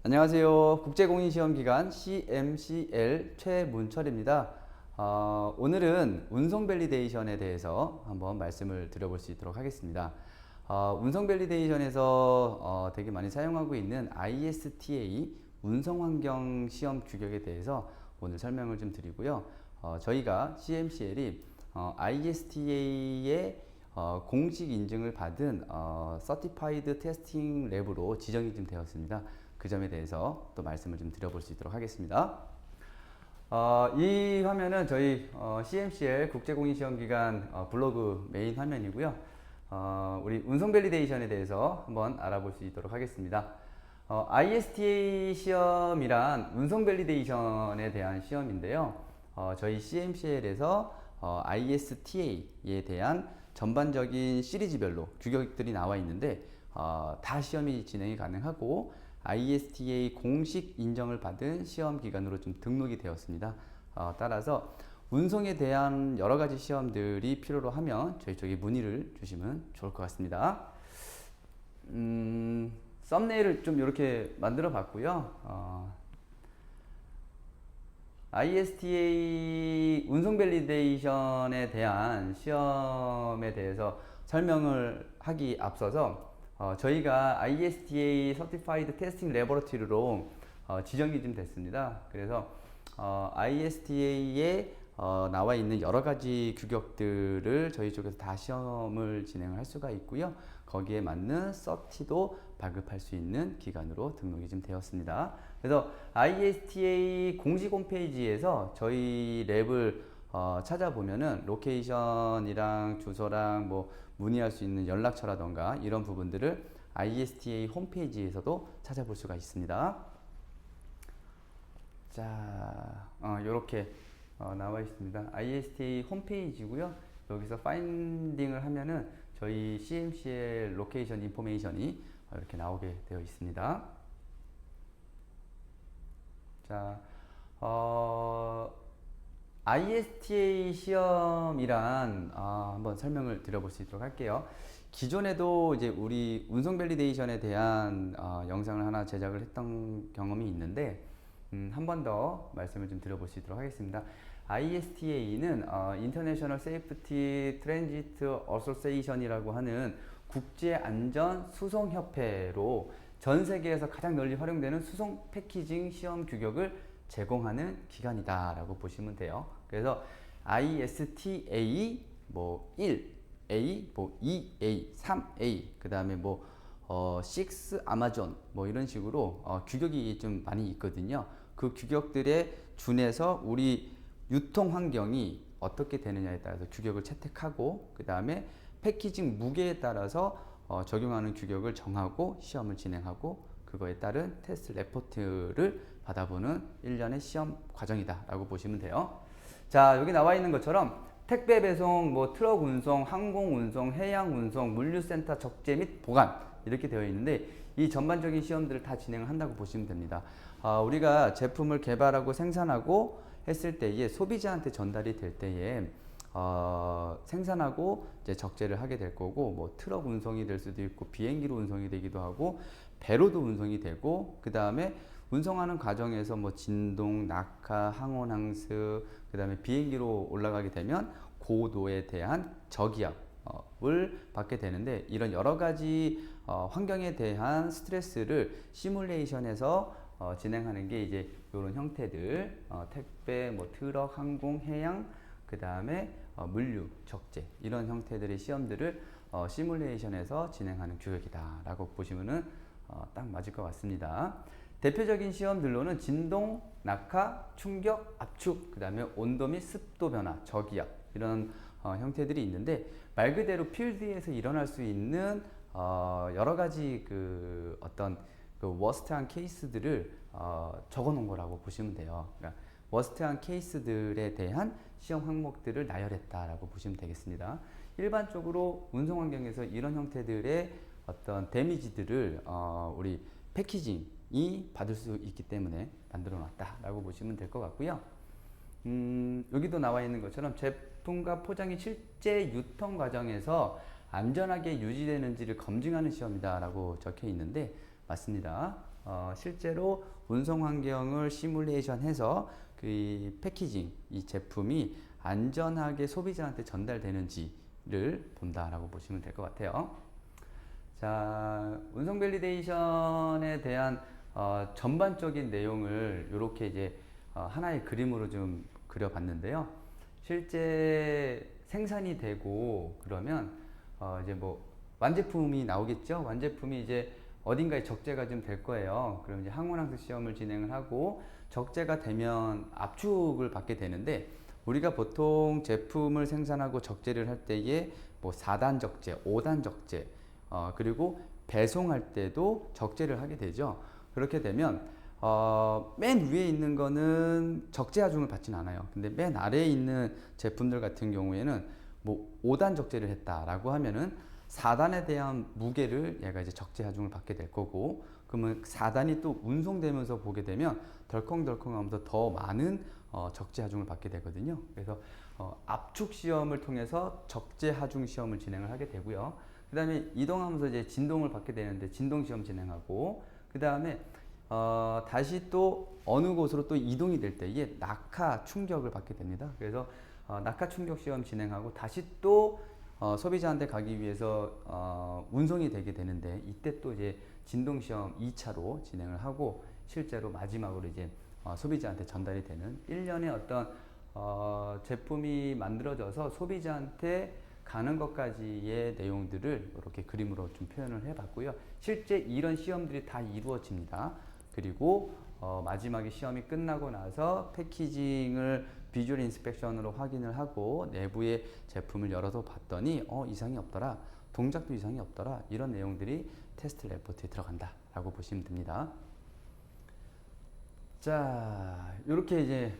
안녕하세요. 국제공인시험기관 CMCL 최문철입니다. 오늘은 운송 밸리데이션에 대해서 한번 말씀을 드려볼 수 있도록 하겠습니다. 운송 밸리데이션에서 되게 많이 사용하고 있는 ISTA 운송환경 시험 규격에 대해서 오늘 설명을 좀 드리고요. 저희가 CMCL이 ISTA의 공식 인증을 받은 Certified Testing Lab로 지정이 좀 되었습니다. 그 점에 대해서 또 말씀을 좀 드려볼 수 있도록 하겠습니다. 이 화면은 저희 CMCL 국제공인시험기관 블로그 메인 화면이고요. 우리 운송 밸리데이션에 대해서 한번 알아볼 수 있도록 하겠습니다. ISTA 시험이란 운송 밸리데이션에 대한 시험인데요. 저희 CMCL에서 ISTA에 대한 전반적인 시리즈별로 규격들이 나와 있는데 다 시험이 진행이 가능하고 ISTA 공식 인정을 받은 시험 기관으로 좀 등록이 되었습니다. 따라서 운송에 대한 여러 가지 시험들이 필요로 하면 저희 쪽에 문의를 주시면 좋을 것 같습니다. 썸네일을 좀 이렇게 만들어 봤고요. ISTA 운송 밸리데이션에 대한 시험에 대해서 설명을 하기 앞서서 저희가 ISTA Certified Testing Laboratory로 지정이 좀 됐습니다. 그래서 ISTA에 나와 있는 여러 가지 규격들을 저희 쪽에서 다 시험을 진행을 할 수가 있고요. 거기에 맞는 서티도 발급할 수 있는 기관으로 등록이 좀 되었습니다. 그래서 ISTA 공식 홈페이지에서 저희 랩을 찾아보면은 로케이션이랑 주소랑 뭐 문의할 수 있는 연락처라던가 이런 부분들을 ISTA 홈페이지에서도 찾아볼 수가 있습니다. 자, 이렇게 나와 있습니다. ISTA 홈페이지고요. 여기서 파인딩을 하면은 저희 CMCL 로케이션 인포메이션이 이렇게 나오게 되어 있습니다. 자, ISTA 시험이란 한번 설명을 드려볼 수 있도록 할게요. 기존에도 이제 우리 운송 밸리데이션에 대한 영상을 하나 제작을 했던 경험이 있는데 한 번 더 말씀을 좀 드려볼 수 있도록 하겠습니다. ISTA는 International Safety Transit Association이라고 하는 국제안전수송협회로 전 세계에서 가장 널리 활용되는 수송 패키징 시험 규격을 제공하는 기관이다라고 보시면 돼요. 그래서 ISTA 뭐 1A, 뭐 2A, 3A, 그 다음에 뭐 6 아마존 뭐 이런 식으로 규격이 좀 많이 있거든요. 그 규격들에 준해서 우리 유통 환경이 어떻게 되느냐에 따라서 규격을 채택하고 그 다음에 패키징 무게에 따라서 적용하는 규격을 정하고 시험을 진행하고 그거에 따른 테스트 레포트를 받아보는 일련의 시험 과정이다 라고 보시면 돼요. 자, 여기 나와 있는 것처럼 택배 배송, 뭐 트럭 운송, 항공 운송, 해양 운송, 물류센터 적재 및 보관 이렇게 되어 있는데 이 전반적인 시험들을 다 진행을 한다고 보시면 됩니다. 우리가 제품을 개발하고 생산하고 했을 때에 소비자한테 전달이 될 때에 생산하고 이제 적재를 하게 될 거고 뭐 트럭 운송이 될 수도 있고 비행기로 운송이 되기도 하고 배로도 운송이 되고 그 다음에 운송하는 과정에서 뭐 진동, 낙하, 항온 항수 그 다음에 비행기로 올라가게 되면 고도에 대한 저기압을 받게 되는데 이런 여러 가지 환경에 대한 스트레스를 시뮬레이션에서 진행하는 게 이제 이런 형태들 택배, 뭐 트럭, 항공, 해양 그 다음에 물류, 적재 이런 형태들의 시험들을 시뮬레이션에서 진행하는 규격이다 라고 보시면은 딱 맞을 것 같습니다. 대표적인 시험들로는 진동, 낙하, 충격, 압축, 그 다음에 온도 및 습도 변화, 저기압 이런 형태들이 있는데 말 그대로 필드에서 일어날 수 있는 여러 가지 그 어떤 그 워스트한 케이스들을 적어 놓은 거라고 보시면 돼요. 그러니까 워스트한 케이스들에 대한 시험 항목들을 나열했다라고 보시면 되겠습니다. 일반적으로 운송 환경에서 이런 형태들의 어떤 데미지들을 우리 패키징이 받을 수 있기 때문에 만들어 놨다라고 보시면 될 것 같고요. 여기도 나와 있는 것처럼 제품과 포장이 실제 유통 과정에서 안전하게 유지되는지를 검증하는 시험이다라고 적혀 있는데 맞습니다. 실제로 운송 환경을 시뮬레이션해서 그 패키징, 이 제품이 안전하게 소비자한테 전달되는지를 본다라고 보시면 될 것 같아요. 자, 운송 밸리데이션에 대한 전반적인 내용을 이렇게 이제 하나의 그림으로 좀 그려봤는데요. 실제 생산이 되고 그러면 이제 뭐 완제품이 나오겠죠. 완제품이 이제 어딘가에 적재가 좀 될 거예요. 그럼 이제 항원항수 시험을 진행을 하고 적재가 되면 압축을 받게 되는데 우리가 보통 제품을 생산하고 적재를 할 때에 뭐 4단 적재, 5단 적재, 그리고 배송할 때도 적재를 하게 되죠. 그렇게 되면 맨 위에 있는 거는 적재 하중을 받지는 않아요. 근데 맨 아래에 있는 제품들 같은 경우에는 뭐 5단 적재를 했다라고 하면은 4단에 대한 무게를 얘가 이제 적재 하중을 받게 될 거고, 그러면 4단이 또 운송되면서 보게 되면 덜컹덜컹 하면서 더 많은 적재 하중을 받게 되거든요. 그래서 압축 시험을 통해서 적재 하중 시험을 진행을 하게 되고요. 그 다음에 이동하면서 이제 진동을 받게 되는데 진동 시험 진행하고, 그 다음에 다시 또 어느 곳으로 또 이동이 될 때에 낙하 충격을 받게 됩니다. 그래서 낙하 충격 시험 진행하고 다시 또 소비자한테 가기 위해서 운송이 되게 되는데, 이때 또 이제 진동 시험 2차로 진행을 하고 실제로 마지막으로 이제 소비자한테 전달이 되는 일련의 어떤 제품이 만들어져서 소비자한테 가는 것까지의 내용들을 이렇게 그림으로 좀 표현을 해봤고요. 실제 이런 시험들이 다 이루어집니다. 그리고 마지막에 시험이 끝나고 나서 패키징을 비주얼 인스펙션으로 확인을 하고 내부의 제품을 열어서 봤더니 이상이 없더라, 동작도 이상이 없더라, 이런 내용들이 테스트 레포트에 들어간다 라고 보시면 됩니다. 자, 이렇게 이제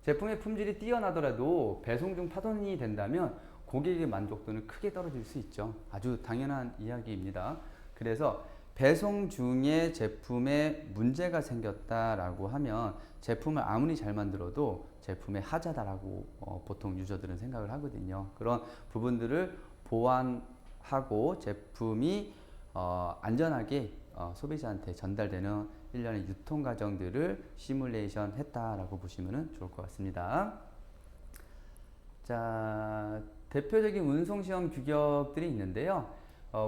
제품의 품질이 뛰어나더라도 배송 중 파손이 된다면 고객의 만족도는 크게 떨어질 수 있죠. 아주 당연한 이야기입니다. 그래서 배송 중에 제품에 문제가 생겼다라고 하면 제품을 아무리 잘 만들어도 제품의 하자다라고 보통 유저들은 생각을 하거든요. 그런 부분들을 보완하고 제품이 안전하게 소비자한테 전달되는 일련의 유통 과정들을 시뮬레이션 했다라고 보시면 좋을 것 같습니다. 자, 대표적인 운송 시험 규격들이 있는데요.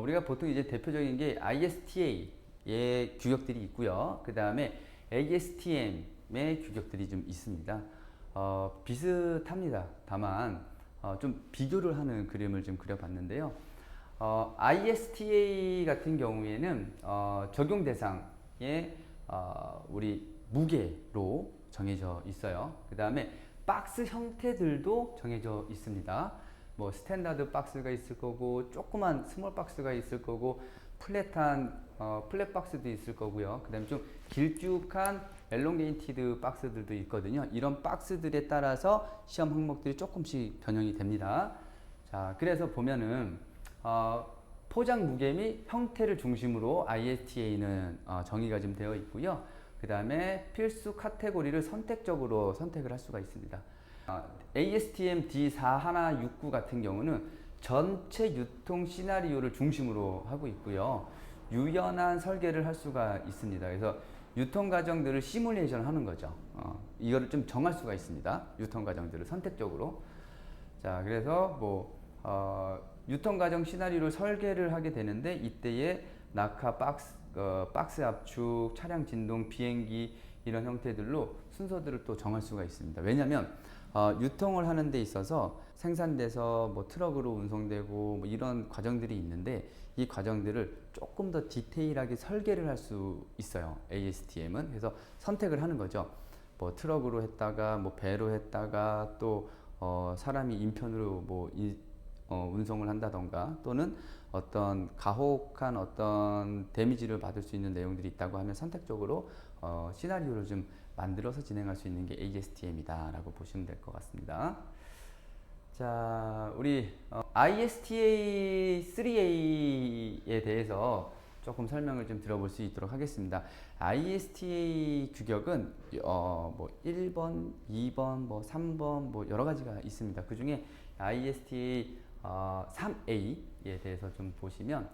우리가 보통 이제 대표적인 게 ISTA의 규격들이 있고요. 그 다음에 ASTM의 규격들이 좀 있습니다. 비슷합니다. 다만 좀 비교를 하는 그림을 좀 그려봤는데요. ISTA 같은 경우에는 적용 대상에 우리 무게로 정해져 있어요. 그 다음에 박스 형태들도 정해져 있습니다. 뭐 스탠다드 박스가 있을 거고, 조그만 스몰 박스가 있을 거고, 플랫한 플랫 박스도 있을 거고요. 그 다음에 좀 길쭉한 엘롱게이티드 박스들도 있거든요. 이런 박스들에 따라서 시험 항목들이 조금씩 변형이 됩니다. 자, 그래서 보면은 포장 무게 및 형태를 중심으로 ISTA는 정의가 좀 되어 있고요. 그 다음에 필수 카테고리를 선택적으로 선택을 할 수가 있습니다. ASTM D4169 같은 경우는 전체 유통 시나리오를 중심으로 하고 있고요. 유연한 설계를 할 수가 있습니다. 그래서 유통 과정들을 시뮬레이션 하는 거죠. 이거를 좀 정할 수가 있습니다. 유통 과정들을 선택적으로. 자, 그래서 뭐 유통 과정 시나리오를 설계를 하게 되는데, 이때에 낙하, 박스 압축, 차량 진동, 비행기 이런 형태들로 순서들을 또 정할 수가 있습니다. 왜냐하면 유통을 하는 데 있어서 생산돼서 뭐 트럭으로 운송되고 뭐 이런 과정들이 있는데, 이 과정들을 조금 더 디테일하게 설계를 할 수 있어요. ASTM은. 그래서 선택을 하는 거죠. 뭐 트럭으로 했다가 뭐 배로 했다가 또 사람이 인편으로 뭐 운송을 한다던가, 또는 어떤 가혹한 어떤 데미지를 받을 수 있는 내용들이 있다고 하면 선택적으로 시나리오를 좀 만들어서 진행할 수 있는 게 ASTM이다 라고 보시면 될 것 같습니다. 자, 우리 ISTA 3A에 대해서 조금 설명을 좀 들어볼 수 있도록 하겠습니다. ISTA 규격은 뭐 1번, 2번, 뭐 3번 뭐 여러 가지가 있습니다. 그 중에 ISTA 3A에 대해서 좀 보시면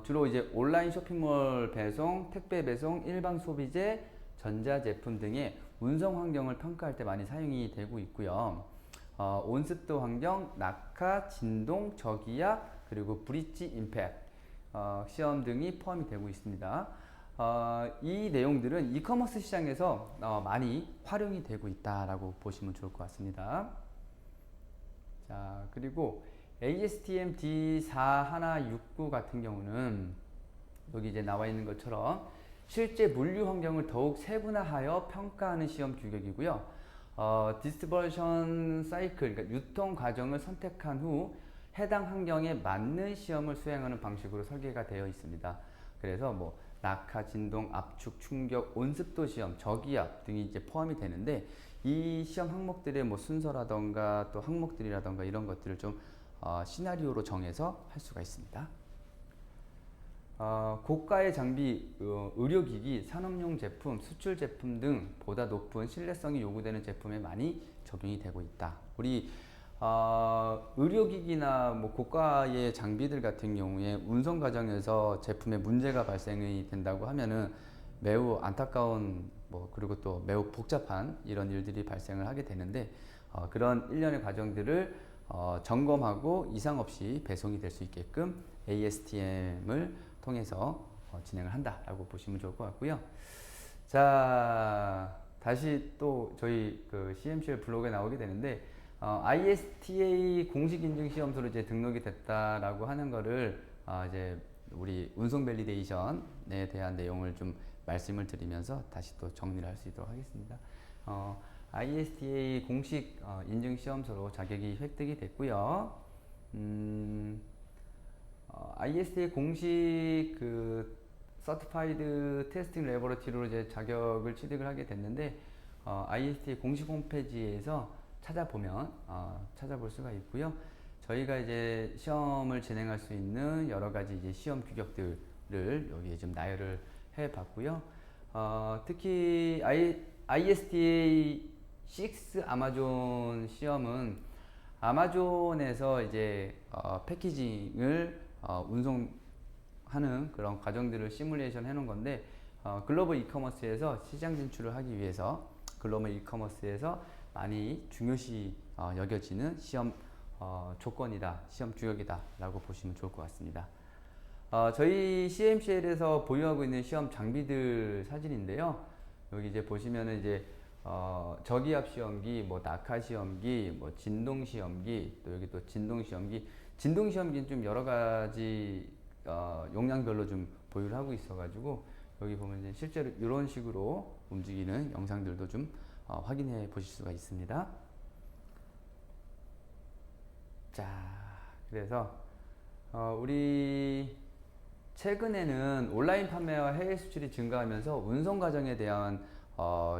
주로 이제 온라인 쇼핑몰 배송, 택배 배송, 일반 소비재, 전자제품 등의 운송 환경을 평가할 때 많이 사용이 되고 있고요. 온습도 환경, 낙하, 진동, 저기압, 그리고 브릿지 임팩트 시험 등이 포함이 되고 있습니다. 이 내용들은 이커머스 시장에서 많이 활용이 되고 있다라고 보시면 좋을 것 같습니다. 자, 그리고 ASTM D4169 같은 경우는 여기 이제 나와 있는 것처럼 실제 물류 환경을 더욱 세분화하여 평가하는 시험 규격이고요. 디스버션 사이클, 그러니까 유통 과정을 선택한 후 해당 환경에 맞는 시험을 수행하는 방식으로 설계가 되어 있습니다. 그래서 뭐 낙하, 진동, 압축, 충격, 온습도 시험, 저기압 등이 이제 포함이 되는데 이 시험 항목들의 뭐 순서라던가 또 항목들이라던가 이런 것들을 좀 시나리오로 정해서 할 수가 있습니다. 고가의 장비, 의료기기, 산업용 제품, 수출 제품 등 보다 높은 신뢰성이 요구되는 제품에 많이 적용이 되고 있다. 우리 의료기기나 뭐 고가의 장비들 같은 경우에 운송 과정에서 제품에 문제가 발생이 된다고 하면은 매우 안타까운 그리고 또 매우 복잡한 이런 일들이 발생을 하게 되는데 그런 일련의 과정들을 점검하고 이상 없이 배송이 될 수 있게끔 ASTM을 통해서 진행을 한다라고 보시면 좋을 것 같고요. 자, 다시 또 저희 그 CMCL 블로그에 나오게 되는데 ISTA 공식 인증 시험소로 이제 등록이 됐다라고 하는 거를 이제 우리 운송 밸리데이션에 대한 내용을 좀 말씀을 드리면서 다시 또 정리를 할 수 있도록 하겠습니다. ISTA 공식 인증 시험소로 자격이 획득이 됐고요. ISTA 공식 그 서티파이드 테스팅 레버러티로 이제 자격을 취득을 하게 됐는데 ISTA 공식 홈페이지에서 찾아보면 찾아볼 수가 있고요. 저희가 이제 시험을 진행할 수 있는 여러 가지 이제 시험 규격들을 여기에 좀 나열을 해봤고요. 특히 ISTA 6 아마존 시험은 아마존에서 이제 패키징을 운송하는 그런 과정들을 시뮬레이션 해놓은 건데 글로벌 이커머스에서 시장 진출을 하기 위해서 글로벌 이커머스에서 많이 중요시 여겨지는 시험 조건이다, 시험 규격이다 라고 보시면 좋을 것 같습니다. 저희 CMCL에서 보유하고 있는 시험 장비들 사진인데요. 여기 이제 보시면은 이제 저기압 시험기, 뭐 낙하 시험기, 뭐 진동 시험기, 또 여기 또 진동 시험기. 진동 시험기는 좀 여러 가지 용량별로 좀 보유를 하고 있어가지고 여기 보면 이제 실제로 이런 식으로 움직이는 영상들도 좀 확인해 보실 수가 있습니다. 자, 그래서 우리 최근에는 온라인 판매와 해외 수출이 증가하면서 운송 과정에 대한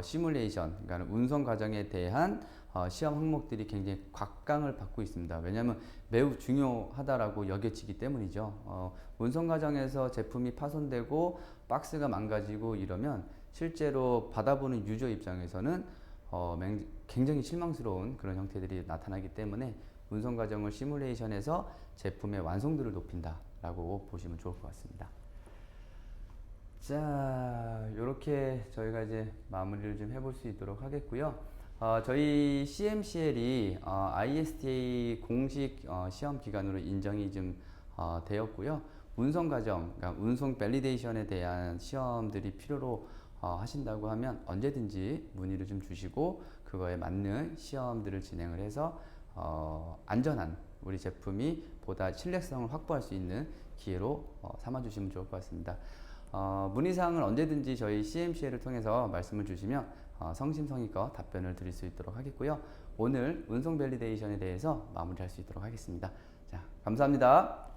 시뮬레이션, 그러니까 운송 과정에 대한 시험 항목들이 굉장히 곽강을 받고 있습니다. 왜냐하면 매우 중요하다라고 여겨지기 때문이죠. 운송 과정에서 제품이 파손되고 박스가 망가지고 이러면 실제로 받아보는 유저 입장에서는 굉장히 실망스러운 그런 형태들이 나타나기 때문에 운송 과정을 시뮬레이션해서 제품의 완성도를 높인다라고 보시면 좋을 것 같습니다. 자, 이렇게 저희가 이제 마무리를 좀 해볼 수 있도록 하겠고요. 저희 CMCL이 ISTA 공식 시험 기관으로 인정이 좀 되었고요. 운송 과정, 그러니까 운송 밸리데이션에 대한 시험들이 필요로 하신다고 하면 언제든지 문의를 좀 주시고 그거에 맞는 시험들을 진행을 해서 안전한 우리 제품이 보다 신뢰성을 확보할 수 있는 기회로 삼아주시면 좋을 것 같습니다. 문의사항은 언제든지 저희 CMCL을 통해서 말씀을 주시면 성심성의껏 답변을 드릴 수 있도록 하겠고요. 오늘 운송 밸리데이션에 대해서 마무리할 수 있도록 하겠습니다. 자, 감사합니다.